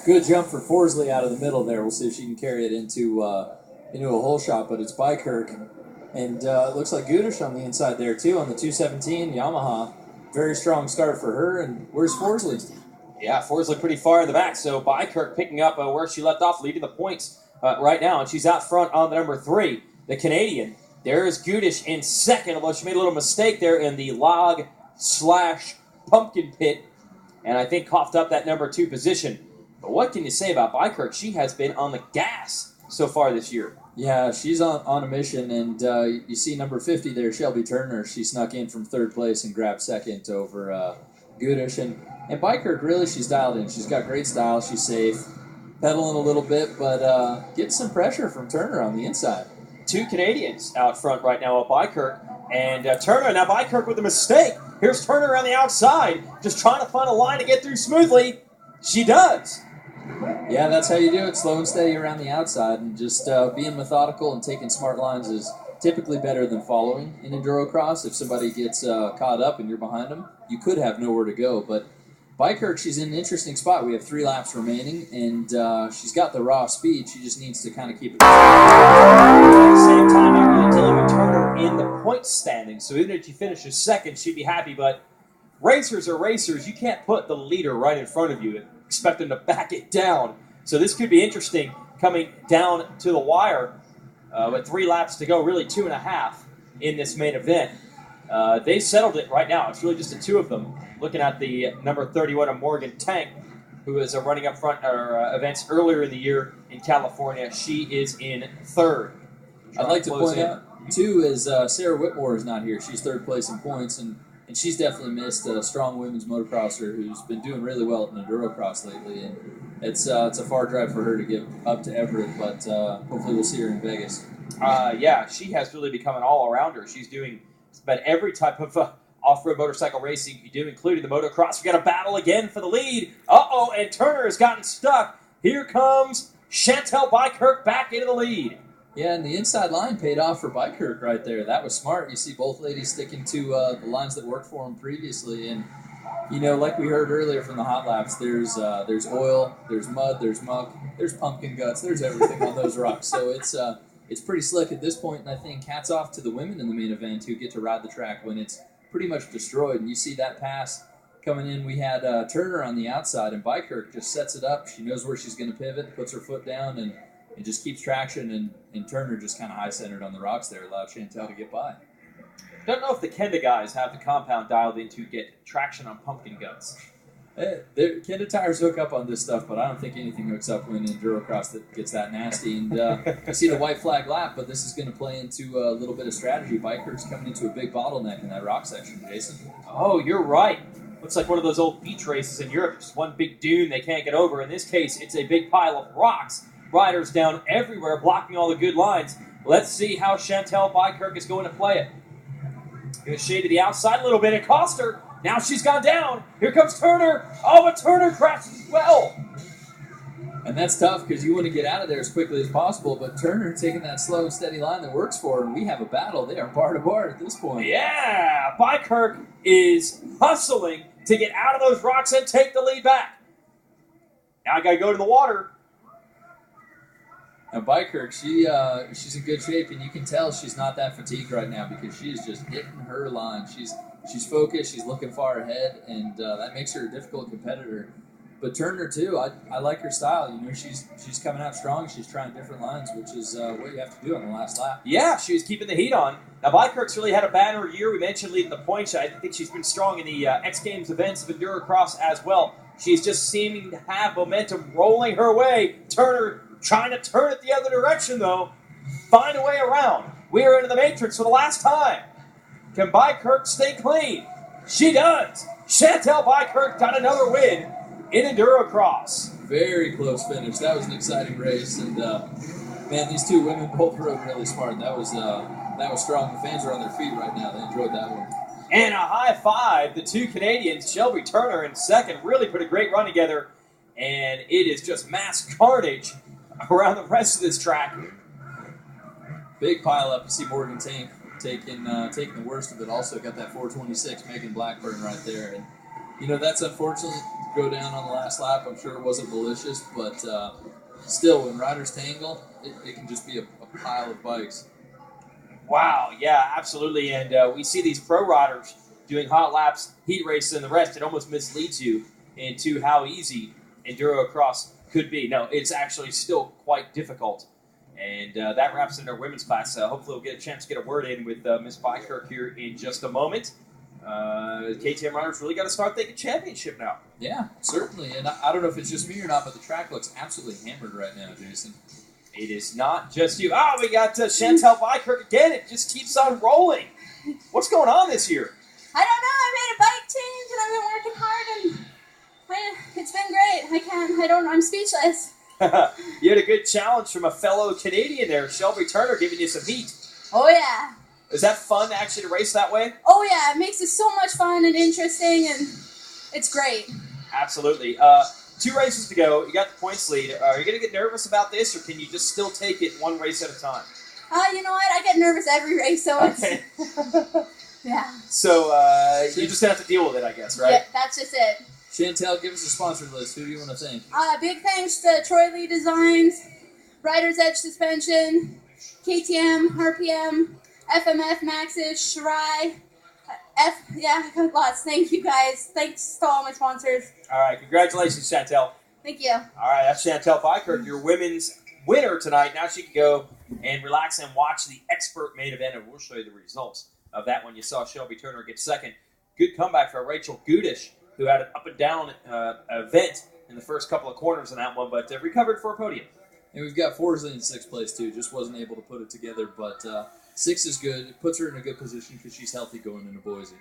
Good jump for Forsley out of the middle there. We'll see if she can carry it into a hole shot, but it's Bykirk. And it looks like Gudish on the inside there, too, on the 217 Yamaha. Very strong start for her. And where's Forsley? Yeah, Forsley pretty far in the back, so Bykirk picking up where she left off, leading the points right now, and she's out front on the number 3, the Canadian. There is Gudish in second, although she made a little mistake there in the log/pumpkin pit, and I think coughed up that number 2 position. But what can you say about Bykirk? She has been on the gas so far this year. Yeah, she's on a mission, and you see number 50 there, Shelby Turner. She snuck in from third place and grabbed second over Gudish. And Bykirk, really, she's dialed in. She's got great style. She's safe. Pedaling a little bit, but getting some pressure from Turner on the inside. 2 Canadians out front right now at Bykirk. And Turner, now Bykirk with a mistake. Here's Turner on the outside, just trying to find a line to get through smoothly. She does. Yeah, that's how you do it. Slow and steady around the outside. And just being methodical and taking smart lines is typically better than following in Endurocross. If somebody gets caught up and you're behind them, you could have nowhere to go. But Bykirk, she's in an interesting spot. We have 3 laps remaining, and she's got the raw speed. She just needs to kind of keep it. At the same time, not really dealing with Turner in the point standing. So even if she finishes second, she'd be happy. But racers are racers. You can't put the leader right in front of you and expect them to back it down. So this could be interesting coming down to the wire with 3 laps to go, really 2.5 in this main event. They settled it right now. It's really just the 2 of them. Looking at the number 31 of Morgan Tank, who is running up front events earlier in the year in California. She is in third. I'd like to point out, too, is Sarah Whitmore is not here. She's third place in points, and she's definitely missed a strong women's motocrosser who's been doing really well in Endurocross lately. And it's a far drive for her to get up to Everett, but hopefully we'll see her in Vegas. Yeah, she has really become an all-arounder. She's doing about every type of off-road motorcycle racing you do, including the motocross. We got a battle again for the lead. Uh-oh, and Turner has gotten stuck. Here comes Chantel Bykirk back into the lead. Yeah, and the inside line paid off for Bykirk right there. That was smart. You see both ladies sticking to the lines that worked for them previously. And, you know, like we heard earlier from the hot laps, there's oil, there's mud, there's muck, there's pumpkin guts, there's everything on those rocks. So it's pretty slick at this point, and I think hats off to the women in the main event who get to ride the track when it's pretty much destroyed. And you see that pass coming in. We had Turner on the outside, and Bykirk just sets it up. She knows where she's going to pivot, puts her foot down, and it just keeps traction, and Turner just kind of high-centered on the rocks there, allowed Chantel to get by. Don't know if the Kenda guys have the compound dialed in to get traction on pumpkin guts. Kenda tires hook up on this stuff, but I don't think anything hooks up when Endurocross that gets that nasty. And I see the white flag lap, but this is going to play into a little bit of strategy. Bykirk's coming into a big bottleneck in that rock section, Jason. Oh, you're right. Looks like one of those old beach races in Europe. Just one big dune they can't get over. In this case, it's a big pile of rocks. Riders down everywhere, blocking all the good lines. Let's see how Chantel Bykirk is going to play it. Going to shade to the outside a little bit. It cost her. Now she's gone down. Here comes Turner. Oh, but Turner crashes as well. And that's tough because you want to get out of there as quickly as possible, but Turner taking that slow and steady line that works for her, and we have a battle. They are bar to bar at this point. Yeah, Bykirk is hustling to get out of those rocks and take the lead back. Now I got to go to the water. Now Bykirk, she's in good shape, and you can tell she's not that fatigued right now because she is just hitting her line. She's focused, she's looking far ahead, and that makes her a difficult competitor. But Turner too, I like her style. You know, she's coming out strong. She's trying different lines, which is what you have to do on the last lap. Yeah, she was keeping the heat on. Now Bykirk's really had a banner year. We mentioned leading the points. I think she's been strong in the X Games events of Endurocross as well. She's just seeming to have momentum rolling her way. Turner trying to turn it the other direction, though. Find a way around. We are into the matrix for the last time. Can Bykirk stay clean? She does. Chantel Bykirk got another win in Endurocross. Very close finish. That was an exciting race, and man, these two women both rode really smart. That was strong. The fans are on their feet right now. They enjoyed that one. And a high five. The 2 Canadians, Shelby Turner in second, really put a great run together, and it is just mass carnage around the rest of this track. Big pile up. You see Morgan Tank taking the worst of it. Also got that 426 Megan Blackburn right there. And You know, that's unfortunate to go down on the last lap. I'm sure it wasn't malicious, but still, when riders tangle, it can just be a pile of bikes. Wow, yeah, absolutely. And we see these pro riders doing hot laps, heat races, and the rest. It almost misleads you into how easy endurocross could be. No, it's actually still quite difficult. And that wraps in our women's class. Hopefully, we'll get a chance to get a word in with Miss Bykirk here in just a moment. KTM riders really got to start thinking championship now. Yeah, certainly. And I don't know if it's just me or not, but the track looks absolutely hammered right now, Jason. It is not just you. Oh, we got Chantel Bykirk again. It just keeps on rolling. What's going on this year? I don't know. I made a bike change and I've been working hard and it's been great. I'm speechless. You had a good challenge from a fellow Canadian there, Shelby Turner, giving you some heat. Oh, yeah. Is that fun actually to race that way? Oh, yeah. It makes it so much fun and interesting and it's great. Absolutely. 2 races to go. You got the points lead. Are you going to get nervous about this, or can you just still take it one race at a time? You know what? I get nervous every race, so it's... Okay. Yeah. So you just have to deal with it, I guess, right? Yeah, that's just it. Chantel, give us a sponsor list. Who do you want to thank? Big thanks to Troy Lee Designs, Rider's Edge Suspension, KTM, RPM, FMF, Maxis, Shirai, lots. Thank you guys. Thanks to all my sponsors. All right. Congratulations, Chantel. Thank you. All right. That's Chantel Bykirk, your women's winner tonight. Now she can go and relax and watch the expert main event, and we'll show you the results of that one. You saw Shelby Turner get second. Good comeback for Rachel Gudish, who had an up and down event in the first couple of corners in that one, but recovered for a podium. And we've got Forsley in 6th place, too. Just wasn't able to put it together, but 6 is good. It puts her in a good position because she's healthy going into Boise.